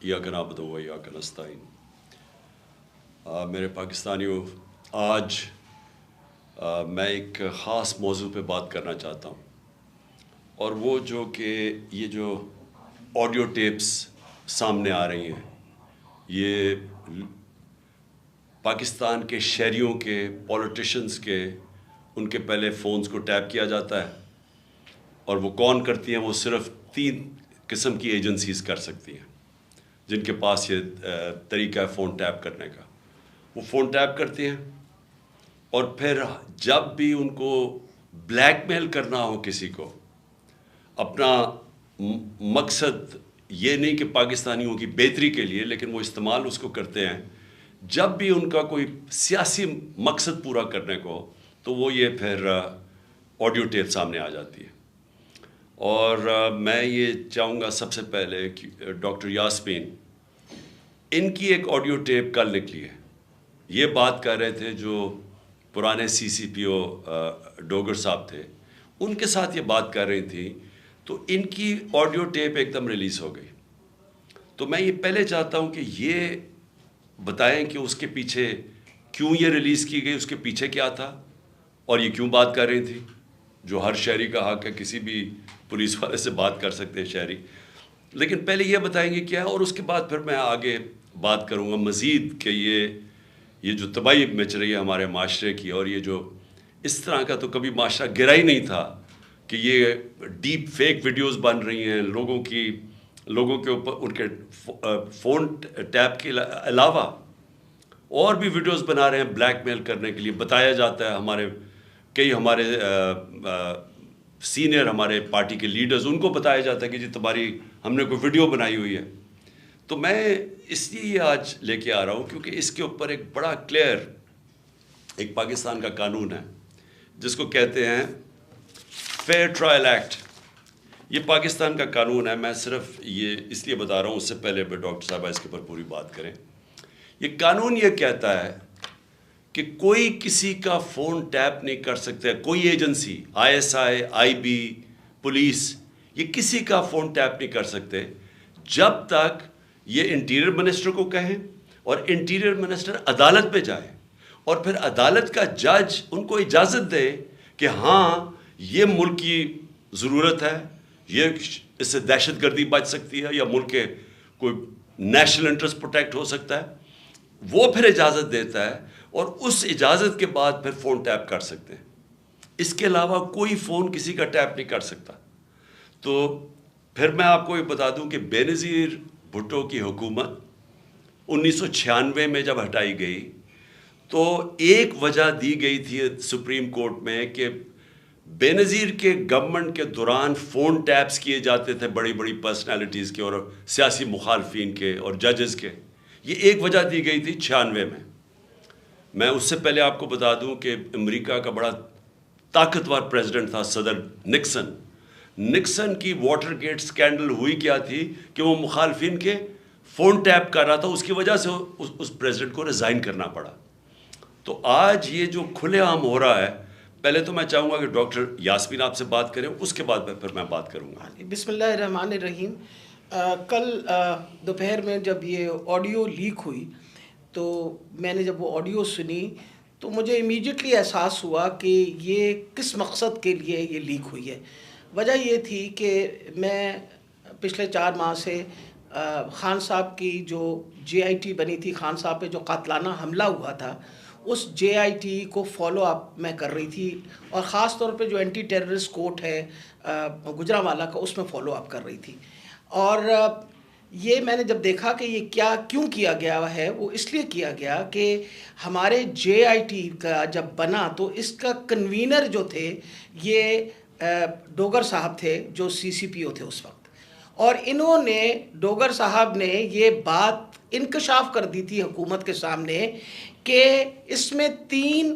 ایاک نعبد و ایاک نستعین۔ میرے پاکستانیوں، آج میں ایک خاص موضوع پہ بات کرنا چاہتا ہوں، اور وہ جو کہ یہ جو آڈیو ٹیپس سامنے آ رہی ہیں، یہ پاکستان کے شہریوں کے، پولیٹیشنز کے، ان کے پہلے فونز کو ٹیپ کیا جاتا ہے، اور وہ کون کرتی ہیں؟ وہ صرف 3 قسم کی ایجنسیز کر سکتی ہیں جن کے پاس یہ طریقہ ہے فون ٹیپ کرنے کا۔ وہ فون ٹیپ کرتی ہیں، اور پھر جب بھی ان کو بلیک میل کرنا ہو کسی کو، اپنا مقصد یہ نہیں کہ پاکستانیوں کی بہتری کے لیے، لیکن وہ استعمال اس کو کرتے ہیں جب بھی ان کا کوئی سیاسی مقصد پورا کرنے کو، تو وہ یہ پھر آڈیو ٹیپ سامنے آ جاتی ہے۔ اور میں یہ چاہوں گا سب سے پہلے کہ ڈاکٹر یاسمین، ان کی ایک آڈیو ٹیپ کل نکلی ہے، یہ بات کر رہے تھے جو پرانے سی سی پی او ڈوگر صاحب تھے، ان کے ساتھ یہ بات کر رہی تھی، تو ان کی آڈیو ٹیپ ایک دم ریلیز ہو گئی۔ تو میں یہ پہلے چاہتا ہوں کہ یہ بتائیں کہ اس کے پیچھے کیوں یہ ریلیز کی گئی، اس کے پیچھے کیا تھا، اور یہ کیوں بات کر رہی تھی، جو ہر شہری کا حق ہے، کسی بھی پولیس والے سے بات کر سکتے ہیں شہری، لیکن پہلے یہ بتائیں گے کیا ہے، اور اس کے بعد پھر میں آگے بات کروں گا مزید کہ یہ جو تباہی مچ رہی ہے ہمارے معاشرے کی، اور یہ جو اس طرح کا تو کبھی معاشرہ گرا ہی نہیں تھا کہ یہ ڈیپ فیک ویڈیوز بن رہی ہیں لوگوں کے اوپر، ان کے فون ٹیپ کے علاوہ اور بھی ویڈیوز بنا رہے ہیں بلیک میل کرنے کے لیے۔ بتایا جاتا ہے ہمارے سینئر ہمارے پارٹی کے لیڈرز، ان کو بتایا جاتا ہے کہ جی تمہاری ہم نے کوئی ویڈیو بنائی ہوئی ہے۔ تو میں اس لیے یہ آج لے کے آ رہا ہوں کیونکہ اس کے اوپر ایک بڑا کلیئر ایک پاکستان کا قانون ہے جس کو کہتے ہیں فیئر ٹرائل ایکٹ۔ یہ پاکستان کا قانون ہے، میں صرف یہ اس لیے بتا رہا ہوں، اس سے پہلے ڈاکٹر صاحبہ اس کے اوپر پوری بات کریں۔ یہ قانون یہ کہتا ہے کہ کوئی کسی کا فون ٹیپ نہیں کر سکتا، کوئی ایجنسی، ISI، IB، پولیس، یہ کسی کا فون ٹیپ نہیں کر سکتے جب تک یہ انٹیریئر منسٹر کو کہیں اور انٹیریئر منسٹر عدالت میں جائے، اور پھر عدالت کا جج ان کو اجازت دے کہ ہاں یہ ملک کی ضرورت ہے، یہ اس سے دہشت گردی بچ سکتی ہے، یا ملک کے کوئی نیشنل انٹرسٹ پروٹیکٹ ہو سکتا ہے، وہ پھر اجازت دیتا ہے، اور اس اجازت کے بعد پھر فون ٹیپ کر سکتے ہیں۔ اس کے علاوہ کوئی فون کسی کا ٹیپ نہیں کر سکتا۔ تو پھر میں آپ کو یہ بتا دوں کہ بے نظیر بھٹو کی حکومت 1996 میں جب ہٹائی گئی، تو ایک وجہ دی گئی تھی سپریم کورٹ میں کہ بے نظیر کے گورنمنٹ کے دوران فون ٹیپس کیے جاتے تھے بڑی بڑی پرسنالٹیز کے اور سیاسی مخالفین کے اور ججز کے۔ یہ ایک وجہ دی گئی تھی 96 میں۔ میں اس سے پہلے آپ کو بتا دوں کہ امریکہ کا بڑا طاقتور پریزیڈنٹ تھا صدر نکسن کی واٹر گیٹ سکینڈل ہوئی کیا تھی کہ وہ مخالفین کے فون ٹیپ کر رہا تھا، اس کی وجہ سے اس پریزیڈنٹ کو ریزائن کرنا پڑا۔ تو آج یہ جو کھلے عام ہو رہا ہے، پہلے تو میں چاہوں گا کہ ڈاکٹر یاسمین آپ سے بات کریں، اس کے بعد پھر میں بات کروں گا۔ بسم اللہ الرحمن الرحیم۔ کل دوپہر میں جب یہ آڈیو لیک ہوئی، تو میں نے جب وہ آڈیو سنی تو مجھے امیڈیٹلی احساس ہوا کہ یہ کس مقصد کے لیے یہ لیک ہوئی ہے۔ وجہ یہ تھی کہ میں پچھلے 4 ماہ سے خان صاحب کی جو JIT بنی تھی، خان صاحب پہ جو قاتلانہ حملہ ہوا تھا، اس JIT کو فالو اپ میں کر رہی تھی، اور خاص طور پہ جو اینٹی ٹیررسٹ کورٹ ہے گجرانوالہ کا، اس میں فالو اپ کر رہی تھی۔ اور یہ میں نے جب دیکھا کہ یہ کیوں کیا گیا ہے، وہ اس لیے کیا گیا کہ ہمارے JIT کا جب بنا تو اس کا کنوینر جو تھے یہ ڈوگر صاحب تھے، جو CCPO تھے اس وقت، اور انہوں نے ڈوگر صاحب نے یہ بات انکشاف کر دی تھی حکومت کے سامنے کہ اس میں 3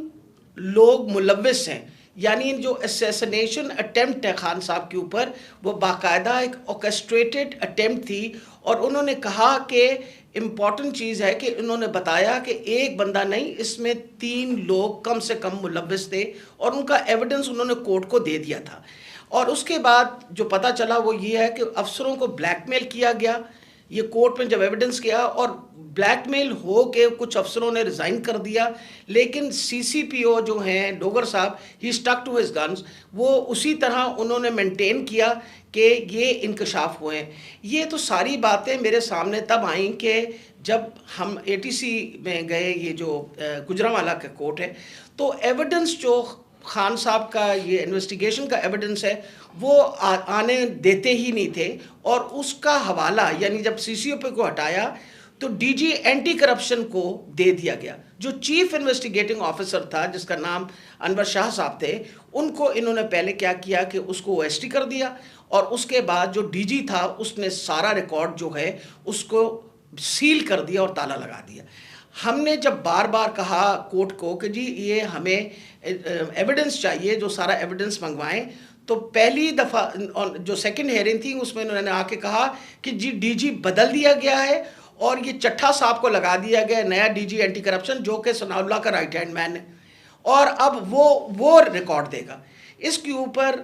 لوگ ملوث ہیں، یعنی جو اسیسنیشن اٹیمپٹ ہے خان صاحب کے اوپر، وہ باقاعدہ ایک اوکسٹریٹڈ اٹیمپٹ تھی۔ اور انہوں نے کہا کہ امپورٹنٹ چیز ہے کہ انہوں نے بتایا کہ ایک بندہ نہیں، اس میں 3 لوگ کم سے کم ملوث تھے، اور ان کا ایویڈنس انہوں نے کورٹ کو دے دیا تھا۔ اور اس کے بعد جو پتہ چلا وہ یہ ہے کہ افسروں کو بلیک میل کیا گیا، یہ کورٹ میں جب ایویڈنس کیا اور بلیک میل ہو کے کچھ افسروں نے ریزائن کر دیا، لیکن سی سی پی او جو ہیں ڈوگر صاحب، ہی اسٹک ٹو ہز گنز، وہ اسی طرح انہوں نے مینٹین کیا کہ یہ انکشاف ہوئے ہیں۔ یہ تو ساری باتیں میرے سامنے تب آئیں کہ جب ہم اے ٹی سی میں گئے، یہ جو گجرانوالہ کا کورٹ ہے، تو ایویڈنس جو خان صاحب کا یہ انویسٹیگیشن کا ایویڈنس ہے وہ آنے دیتے ہی نہیں تھے، اور اس کا حوالہ یعنی جب سی سی او پی کو ہٹایا تو ڈی جی اینٹی کرپشن کو دے دیا گیا۔ جو چیف انویسٹیگیٹنگ آفیسر تھا جس کا نام انور شاہ صاحب تھے، ان کو انہوں نے پہلے کیا کیا کہ اس کو او ایس ٹی کر دیا، اور اس کے بعد جو ڈی جی تھا اس نے سارا ریکارڈ جو ہے اس کو سیل کر دیا اور تالا لگا دیا۔ ہم نے جب بار بار کہا کورٹ کو کہ جی یہ ہمیں ایویڈنس چاہیے، جو سارا ایویڈنس منگوائیں، تو پہلی دفعہ جو سیکنڈ ہیئرنگ تھی اس میں انہوں نے آ کے کہا کہ جی ڈی جی بدل دیا گیا ہے اور یہ چٹھا صاحب کو لگا دیا گیا نیا ڈی جی اینٹی کرپشن، جو کہ ثناء اللہ کا رائٹ ہینڈ مین ہے، اور اب وہ ریکارڈ دے گا۔ اس کے اوپر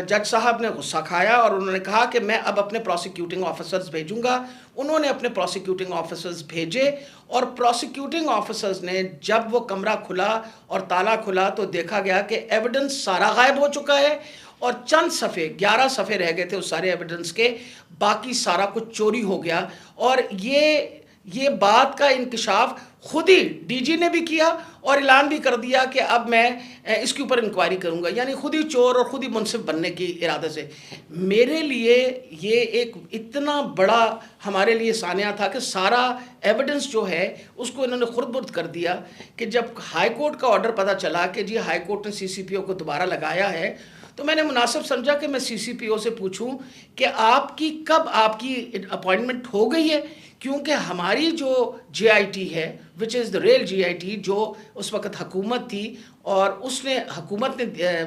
جج صاحب نے غصہ کھایا اور انہوں نے کہا کہ میں اب اپنے پروسیکیوٹنگ آفیسرز بھیجوں گا۔ انہوں نے اپنے پروسیکیوٹنگ آفیسرز بھیجے، اور پروسیکیوٹنگ آفیسرز نے جب وہ کمرہ کھلا اور تالا کھلا تو دیکھا گیا کہ ایویڈنس سارا غائب ہو چکا ہے، اور چند صفحے 11 صفحے رہ گئے تھے اس سارے ایویڈنس کے، باقی سارا کچھ چوری ہو گیا۔ اور یہ بات کا انکشاف خود ہی ڈی جی نے بھی کیا اور اعلان بھی کر دیا کہ اب میں اس کے اوپر انکوائری کروں گا، یعنی خود ہی چور اور خود ہی منصف بننے کی ارادے سے۔ میرے لیے یہ ایک اتنا بڑا ہمارے لیے سانحہ تھا کہ سارا ایویڈنس جو ہے اس کو انہوں نے خرد برد کر دیا، کہ جب ہائی کورٹ کا آرڈر پتہ چلا کہ جی ہائی کورٹ نے سی سی پی او کو دوبارہ لگایا ہے، تو میں نے مناسب سمجھا کہ میں سی سی پی او سے پوچھوں کہ کب آپ کی اپوائنٹمنٹ ہو گئی ہے، کیونکہ ہماری جو جے آئی ٹی ہے وچ از دا ریل جے آئی ٹی، جو اس وقت حکومت تھی اور حکومت نے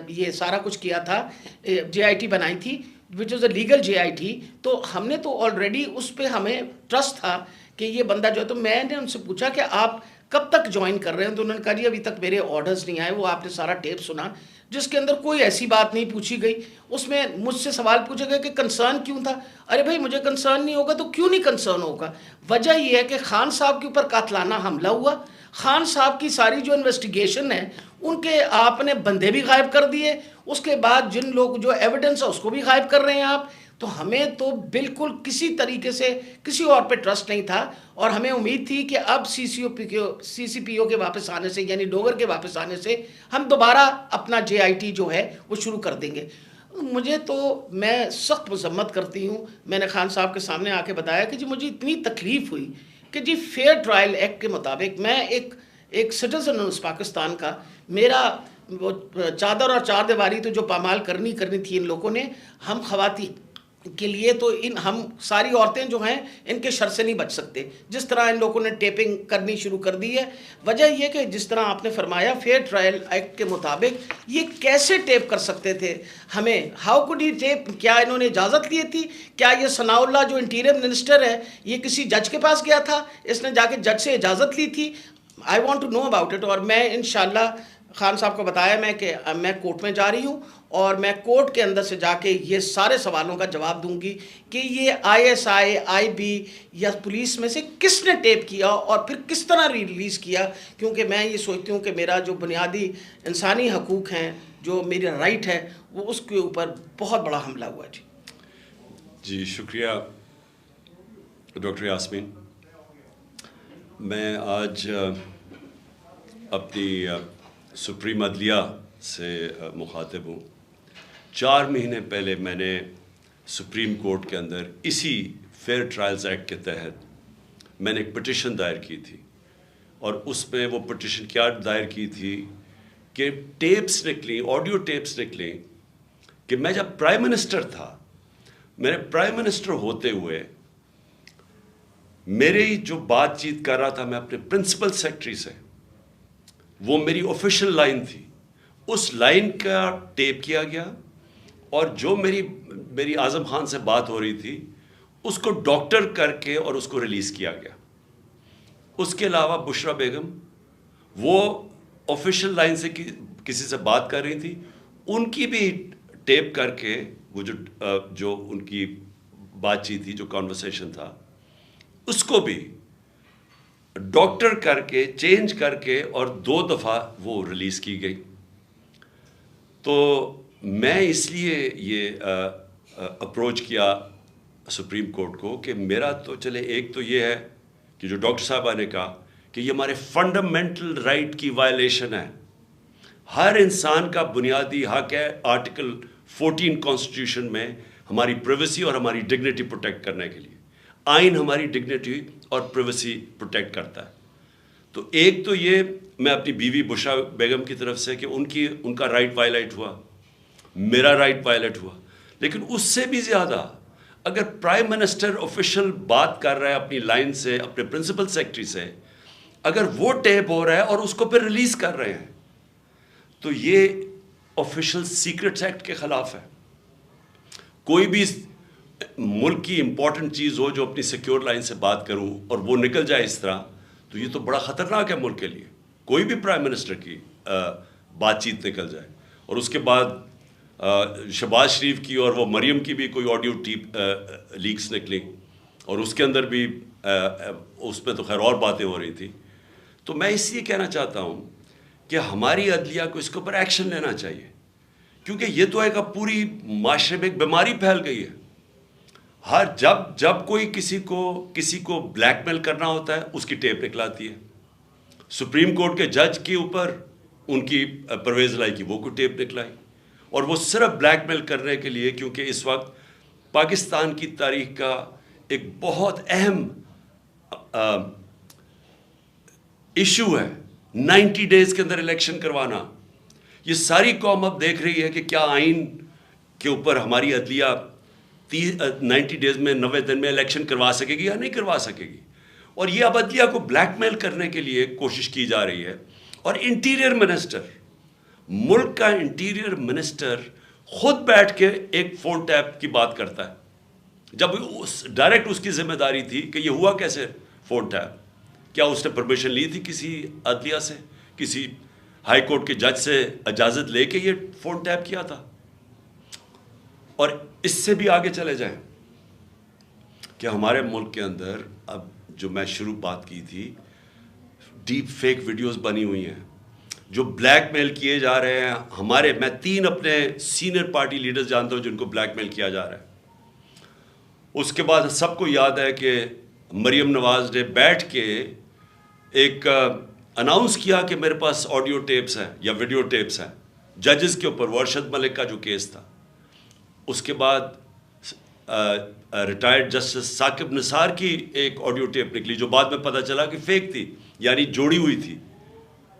یہ سارا کچھ کیا تھا، جے آئی ٹی بنائی تھی وچ از a legal J I T, تو ہم نے تو آلریڈی اس پہ ہمیں ٹرسٹ تھا کہ یہ بندہ جو ہے، تو میں نے ان سے پوچھا کہ آپ کب تک جوائن کر رہے ہیں، تو انہوں نے کہا جی ابھی تک میرے آرڈرز نہیں آئے۔ وہ آپ نے سارا ٹیپ سنا جس کے اندر کوئی ایسی بات نہیں پوچھی گئی، اس میں مجھ سے سوال پوچھا گیا کہ کنسرن کیوں تھا۔ ارے بھائی مجھے کنسرن نہیں ہوگا تو کیوں نہیں کنسرن ہوگا؟ وجہ یہ ہے کہ خان صاحب کے اوپر قاتلانہ حملہ ہوا، خان صاحب کی ساری جو انویسٹیگیشن ہے ان کے آپ نے بندے بھی غائب کر دیے، اس کے بعد جن لوگ جو ایویڈنس ہے اس کو بھی غائب کر رہے ہیں آپ۔ تو ہمیں تو بالکل کسی طریقے سے کسی اور پہ ٹرسٹ نہیں تھا، اور ہمیں امید تھی کہ اب سی سی پی او کے واپس آنے سے، یعنی ڈوگر کے واپس آنے سے، ہم دوبارہ اپنا جے آئی ٹی جو ہے وہ شروع کر دیں گے۔ میں سخت مذمت کرتی ہوں۔ میں نے خان صاحب کے سامنے آ کے بتایا کہ جی مجھے اتنی تکلیف ہوئی کہ جی فیئر ٹرائل ایکٹ کے مطابق میں ایک سٹیزن ہوں اس پاکستان کا، میرا وہ چادر اور چار دیواری تو جو پامال کرنی تھی ان لوگوں نے، ہم خواتین کے لیے تو ہم ساری عورتیں جو ہیں ان کے شر سے نہیں بچ سکتے، جس طرح ان لوگوں نے ٹیپنگ کرنی شروع کر دی ہے۔ وجہ یہ کہ جس طرح آپ نے فرمایا فیئر ٹرائل ایکٹ کے مطابق یہ کیسے ٹیپ کر سکتے تھے ہمیں؟ How could he tape? کیا انہوں نے اجازت لی تھی؟ کیا یہ ثناء اللہ جو انٹیریئر منسٹر ہے یہ کسی جج کے پاس گیا تھا؟ اس نے جا کے جج سے اجازت لی تھی؟ I want to know about it. اور میں انشاءاللہ خان صاحب کو بتایا کہ میں کورٹ میں جا رہی ہوں، اور میں کورٹ کے اندر سے جا کے یہ سارے سوالوں کا جواب دوں گی کہ یہ آئی ایس آئی بی یا پولیس میں سے کس نے ٹیپ کیا اور پھر کس طرح ریلیز کیا، کیونکہ میں یہ سوچتی ہوں کہ میرا جو بنیادی انسانی حقوق ہیں، جو میرا رائٹ ہے، وہ اس کے اوپر بہت بڑا حملہ ہوا۔ جی شکریہ ڈاکٹر یاسمین۔ میں آج اپنی سپریم عدلیہ سے مخاطب ہوں۔ 4 مہینے پہلے میں نے سپریم کورٹ کے اندر اسی فیئر ٹرائلز ایکٹ کے تحت میں نے ایک پٹیشن دائر کی تھی، اور اس میں وہ پٹیشن کیا دائر کی تھی کہ ٹیپس نکلیں، آڈیو ٹیپس نکلیں کہ میں جب پرائم منسٹر تھا، میرے پرائم منسٹر ہوتے ہوئے میری جو بات چیت کر رہا تھا میں اپنے پرنسپل سیکرٹری سے، وہ میری آفیشیل لائن تھی، اس لائن کا ٹیپ کیا گیا، اور جو میری اعظم خان سے بات ہو رہی تھی اس کو ڈاکٹر کر کے اور اس کو ریلیز کیا گیا۔ اس کے علاوہ بشرا بیگم وہ آفیشیل لائن سے کسی سے بات کر رہی تھی، ان کی بھی ٹیپ کر کے وہ جو ان کی بات چیت تھی، جو کانورسیشن تھا، اس کو بھی ڈاکٹر کر کے چینج کر کے اور 2 دفعہ وہ ریلیز کی گئی. تو میں اس لیے یہ اپروچ کیا سپریم کورٹ کو کہ میرا تو چلے ایک تو یہ ہے کہ جو ڈاکٹر صاحبہ نے کہا کہ یہ ہمارے فنڈامنٹل رائٹ کی وائلیشن ہے. ہر انسان کا بنیادی حق ہے آرٹیکل 14 کانسٹیٹیوشن میں ہماری پریویسی اور ہماری ڈگنیٹی پروٹیکٹ کرنے کے لیے. آئین ہماری ڈگنیٹی اور پریویسی پروٹیکٹ کرتا ہے. تو ایک تو یہ میں اپنی بیوی بشرا بیگم کی طرف سے کہ ان کا رائٹ وائلیٹ ہوا, میرا رائٹ وائلیٹ ہوا. لیکن اس سے بھی زیادہ اگر پرائم منسٹر آفیشل بات کر رہا ہے اپنی لائن سے, اپنے پرنسپل سیکرٹری سے, اگر وہ ٹیپ ہو رہا ہے اور اس کو پھر ریلیز کر رہے ہیں تو یہ آفیشل سیکرٹس ایکٹ کے خلاف ہے. کوئی بھی ملک کی امپورٹنٹ چیز ہو جو اپنی سیکیور لائن سے بات کروں اور وہ نکل جائے اس طرح, تو یہ تو بڑا خطرناک ہے ملک کے لیے. کوئی بھی پرائم منسٹر کی بات چیت نکل جائے. اور اس کے بعد شہباز شریف کی اور وہ مریم کی بھی کوئی آڈیو لیکس نکلی اور اس کے اندر بھی اس میں تو خیر اور باتیں ہو رہی تھی. تو میں اس لیے کہنا چاہتا ہوں کہ ہماری عدلیہ کو اس کے اوپر ایکشن لینا چاہیے, کیونکہ یہ تو ایک اب پوری معاشرے میں ایک بیماری پھیل گئی ہے. جب کوئی کسی کو بلیک میل کرنا ہوتا ہے اس کی ٹیپ نکلاتی ہے. سپریم کورٹ کے جج کے اوپر ان کی پرویز لائی کی وہ کوئی ٹیپ نکلائی, اور وہ صرف بلیک میل کرنے کے لیے, کیونکہ اس وقت پاکستان کی تاریخ کا ایک بہت اہم ایشو ہے 90 ڈیز کے اندر الیکشن کروانا. یہ ساری قوم اب دیکھ رہی ہے کہ کیا آئین کے اوپر ہماری عدلیہ 90 ڈیز میں 90 دن میں الیکشن کروا سکے گی یا نہیں کروا سکے گی. اور یہ اب عدلیہ کو بلیک میل کرنے کے لیے کوشش کی جا رہی ہے. اور انٹیریئر منسٹر, ملک کا انٹیریئر منسٹر خود بیٹھ کے ایک فون ٹیپ کی بات کرتا ہے, جب ڈائریکٹ اس کی ذمہ داری تھی کہ یہ ہوا کیسے فون ٹیپ. کیا اس نے پرمیشن لی تھی کسی عدلیہ سے, کسی ہائی کورٹ کے جج سے اجازت لے کے یہ فون ٹیپ کیا تھا؟ اور اس سے بھی آگے چلے جائیں کہ ہمارے ملک کے اندر اب جو میں شروع بات کی تھی, ڈیپ فیک ویڈیوز بنی ہوئی ہیں جو بلیک میل کیے جا رہے ہیں. میں 3 اپنے سینئر پارٹی لیڈرز جانتا ہوں جن کو بلیک میل کیا جا رہا ہے. اس کے بعد سب کو یاد ہے کہ مریم نواز نے بیٹھ کے ایک اناؤنس کیا کہ میرے پاس آڈیو ٹیپس ہیں یا ویڈیو ٹیپس ہیں ججز کے اوپر, ارشد ملک کا جو کیس تھا. اس کے بعد ریٹائرڈ جسٹس ثاقب نثار کی ایک آڈیو ٹیپ نکلی جو بعد میں پتہ چلا کہ فیک تھی, یعنی جوڑی ہوئی تھی,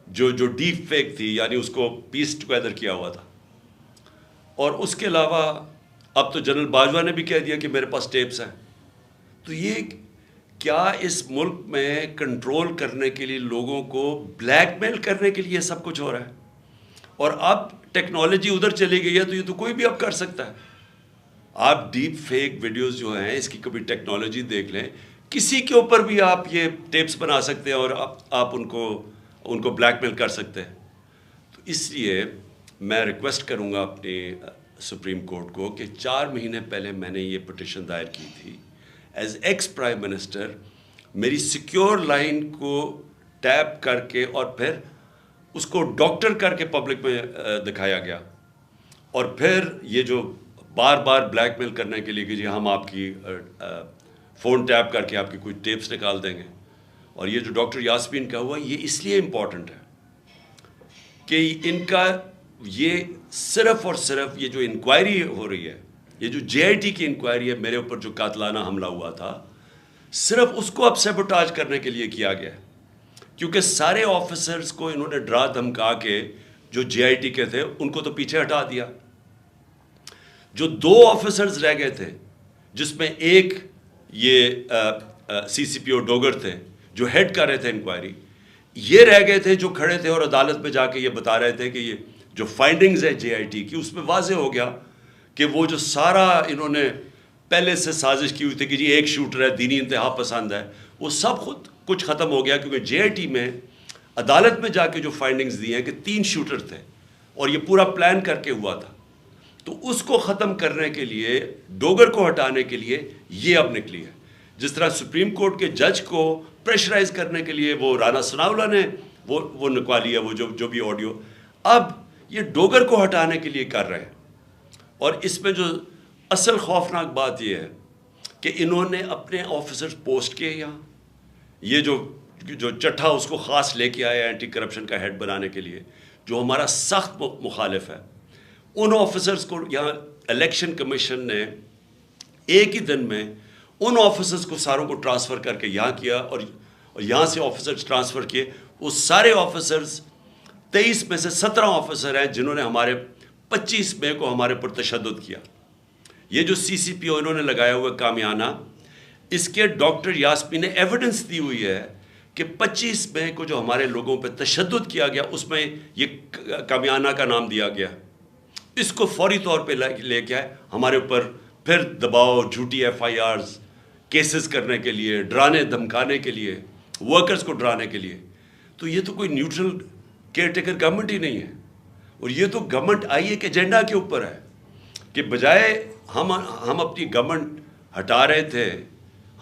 جو ڈیپ فیک تھی, یعنی اس کو پیس ٹوگیدر کیا ہوا تھا. اور اس کے علاوہ اب تو جنرل باجوہ نے بھی کہہ دیا کہ میرے پاس ٹیپس ہیں. تو یہ کیا اس ملک میں کنٹرول کرنے کے لیے, لوگوں کو بلیک میل کرنے کے لیے سب کچھ ہو رہا ہے؟ اور اب ٹیکنالوجی ادھر چلی گئی ہے تو یہ تو کوئی بھی اب کر سکتا ہے. آپ ڈیپ فیک ویڈیوز جو ہیں اس کی کبھی ٹیکنالوجی دیکھ لیں, کسی کے اوپر بھی آپ یہ ٹیپس بنا سکتے ہیں اور آپ ان کو بلیک میل کر سکتے ہیں. تو اس لیے میں ریکویسٹ کروں گا اپنی سپریم کورٹ کو کہ 4 مہینے پہلے میں نے یہ پٹیشن دائر کی تھی. ایز ایکس پرائم منسٹر میری سیکیور لائن کو ٹیپ کر کے اور پھر اس کو ڈاکٹر کر کے پبلک میں دکھایا گیا, اور پھر یہ جو بار بار بلیک میل کرنے کے لیے کہ جی ہم آپ کی فون ٹیپ کر کے آپ کی کوئی ٹیپس نکال دیں گے. اور یہ جو ڈاکٹر یاسمین کا ہوا یہ اس لیے امپورٹنٹ ہے کہ ان کا یہ صرف اور صرف یہ جو انکوائری ہو رہی ہے, یہ جو جے آئی ٹی کی انکوائری ہے میرے اوپر جو قاتلانہ حملہ ہوا تھا, صرف اس کو اب سیبوٹاج کرنے کے لیے کیا گیا ہے. کیونکہ سارے آفیسرز کو انہوں نے ڈرا دھمکا کے جو جے آئی ٹی کے تھے ان کو تو پیچھے ہٹا دیا. جو 2 آفیسرز رہ گئے تھے جس میں ایک یہ سی سی پی او ڈوگر تھے جو ہیڈ کر رہے تھے انکوائری, یہ رہ گئے تھے جو کھڑے تھے اور عدالت میں جا کے یہ بتا رہے تھے کہ یہ جو فائنڈنگز ہے جے آئی ٹی کی اس میں واضح ہو گیا کہ وہ جو سارا انہوں نے پہلے سے سازش کی ہوئی تھی کہ جی ایک شوٹر ہے دینی انتہا پسند ہے, وہ سب خود کچھ ختم ہو گیا. کیونکہ جے آئی ٹی میں عدالت میں جا کے جو فائنڈنگز دی ہیں کہ 3 شوٹر تھے اور یہ پورا پلان کر کے ہوا تھا. تو اس کو ختم کرنے کے لیے, ڈوگر کو ہٹانے کے لیے یہ اب نکلی ہے. جس طرح سپریم کورٹ کے جج کو پریشرائز کرنے کے لیے وہ رانا ثناءاللہ نے وہ نکوالی ہے وہ جو بھی آڈیو، اب یہ ڈوگر کو ہٹانے کے لیے کر رہے ہیں. اور اس میں جو اصل خوفناک بات یہ ہے کہ انہوں نے اپنے آفیسرز پوسٹ کیے یہاں، یہ جو چٹھا اس کو خاص لے کے آیا اینٹی کرپشن کا ہیڈ بنانے کے لیے، جو ہمارا سخت مخالف ہے، ان آفیسرز کو یہاں الیکشن کمیشن نے ایک ہی دن میں ان آفیسرز کو ساروں کو ٹرانسفر کر کے یہاں کیا، اور یہاں سے آفیسرز ٹرانسفر کیے. وہ سارے آفیسرز 23 میں سے 17 آفیسر ہیں جنہوں نے 25 مئی کو ہمارے پر تشدد کیا. یہ جو CCPO انہوں نے لگایا ہوا کامیانہ، اس کے ڈاکٹر یاسمین نے ایویڈنس دی ہوئی ہے کہ 25 مئی کو جو ہمارے لوگوں پہ تشدد کیا گیا اس میں یہ کامیانہ کا نام دیا گیا. اس کو فوری طور پہ لے کے آئے ہمارے اوپر پھر دباؤ، جھوٹی FIRs کیسز کرنے کے لیے، ڈرانے دھمکانے کے لیے، ورکرز کو ڈرانے کے لیے. تو یہ تو کوئی نیوٹرل کیئر ٹیکر گورنمنٹ ہی نہیں ہے. اور یہ تو گورنمنٹ آئی ایک ایجنڈا کے اوپر ہے کہ بجائے ہم اپنی گورنمنٹ ہٹا رہے تھے،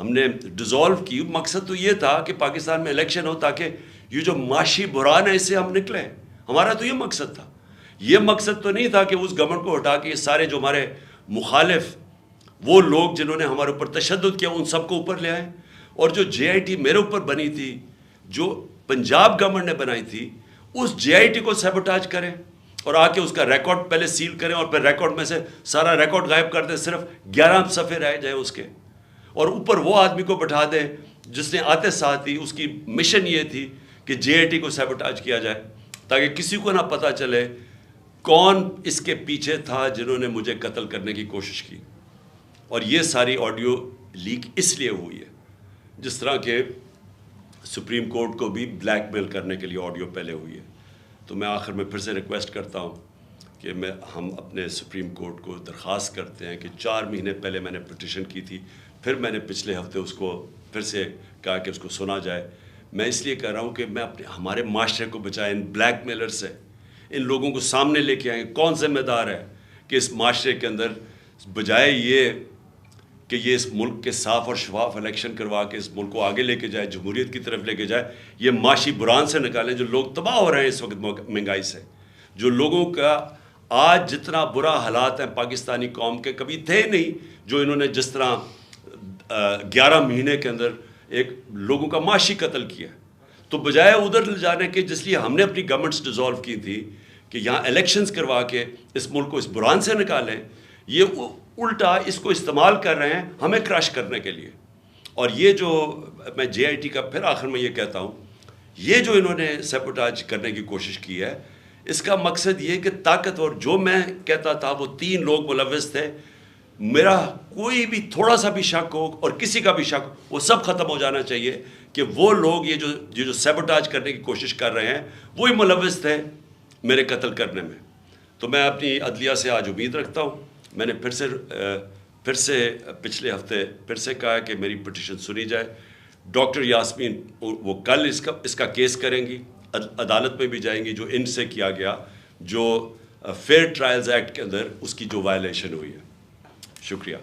ہم نے ڈیزالو کی. مقصد تو یہ تھا کہ پاکستان میں الیکشن ہو تاکہ یہ جو معاشی بحران ہے اس سے ہم نکلیں. ہمارا تو یہ مقصد تھا. یہ مقصد تو نہیں تھا کہ اس گورنمنٹ کو ہٹا کے یہ سارے جو ہمارے مخالف وہ لوگ جنہوں نے ہمارے اوپر تشدد کیا ان سب کو اوپر لے آئیں. اور جو JIT میرے اوپر بنی تھی، جو پنجاب گورنمنٹ نے بنائی تھی، اس JIT کو سیبوٹاج کریں اور آ کے اس کا ریکارڈ پہلے سیل کریں اور پھر ریکارڈ میں سے سارا ریکارڈ غائب کر دیں، صرف 11 صفحے رہ جائیں اس کے. اور اوپر وہ آدمی کو بٹھا دیں جس نے آتے ساتھ ہی اس کی مشن یہ تھی کہ JIT کو سیبوٹاج کیا جائے تاکہ کسی کو نہ پتہ چلے کون اس کے پیچھے تھا جنہوں نے مجھے قتل کرنے کی کوشش کی. اور یہ ساری آڈیو لیک اس لیے ہوئی ہے، جس طرح کہ سپریم کورٹ کو بھی بلیک میل کرنے کے لیے آڈیو پہلے ہوئی ہے. تو میں آخر میں پھر سے ریکویسٹ کرتا ہوں کہ ہم اپنے سپریم کورٹ کو درخواست کرتے ہیں کہ 4 مہینے پہلے میں نے پٹیشن کی تھی، پھر میں نے پچھلے ہفتے اس کو پھر سے کہا کہ اس کو سنا جائے. میں اس لیے کہہ رہا ہوں کہ میں ہمارے معاشرے کو بچائیں ان بلیک میلر سے. ان لوگوں کو سامنے لے کے آئیں. کون ذمہ دار ہے کہ اس معاشرے کے اندر بجائے یہ کہ یہ اس ملک کے صاف اور شفاف الیکشن کروا کے اس ملک کو آگے لے کے جائے، جمہوریت کی طرف لے کے جائے، یہ معاشی بحران سے نکالیں. جو لوگ تباہ ہو رہے ہیں اس وقت مہنگائی سے، جو لوگوں کا آج جتنا برا حالات ہیں پاکستانی قوم کے کبھی تھے نہیں، جو انہوں نے جس طرح 11 مہینے کے اندر ایک لوگوں کا معاشی قتل کیا. تو بجائے ادھر لے جانے کے جس لیے ہم نے اپنی گورنمنٹس ڈیزالو کی تھی کہ یہاں الیکشنز کروا کے اس ملک کو اس بحران سے نکالیں، یہ الٹا اس کو استعمال کر رہے ہیں ہمیں کراش کرنے کے لیے. اور یہ جو میں JIT کا پھر آخر میں یہ کہتا ہوں، یہ جو انہوں نے سیبوٹاج کرنے کی کوشش کی ہے، اس کا مقصد یہ کہ طاقتور جو میں کہتا تھا وہ 3 لوگ ملوث تھے، میرا کوئی بھی تھوڑا سا بھی شک ہو اور کسی کا بھی شک ہو وہ سب ختم ہو جانا چاہیے کہ وہ لوگ یہ جو سیبوٹاج کرنے کی کوشش کر رہے ہیں وہی ملوث تھے میرے قتل کرنے میں. تو میں اپنی عدلیہ سے آج امید رکھتا ہوں. میں نے پھر سے پچھلے ہفتے پھر سے کہا کہ میری پٹیشن سنی جائے. ڈاکٹر یاسمین وہ کل اس کا کیس کریں گی، عدالت میں بھی جائیں گی جو ان سے کیا گیا، جو فیئر ٹرائلز ایکٹ کے اندر اس کی جو وائلیشن ہوئی ہے. شکریہ.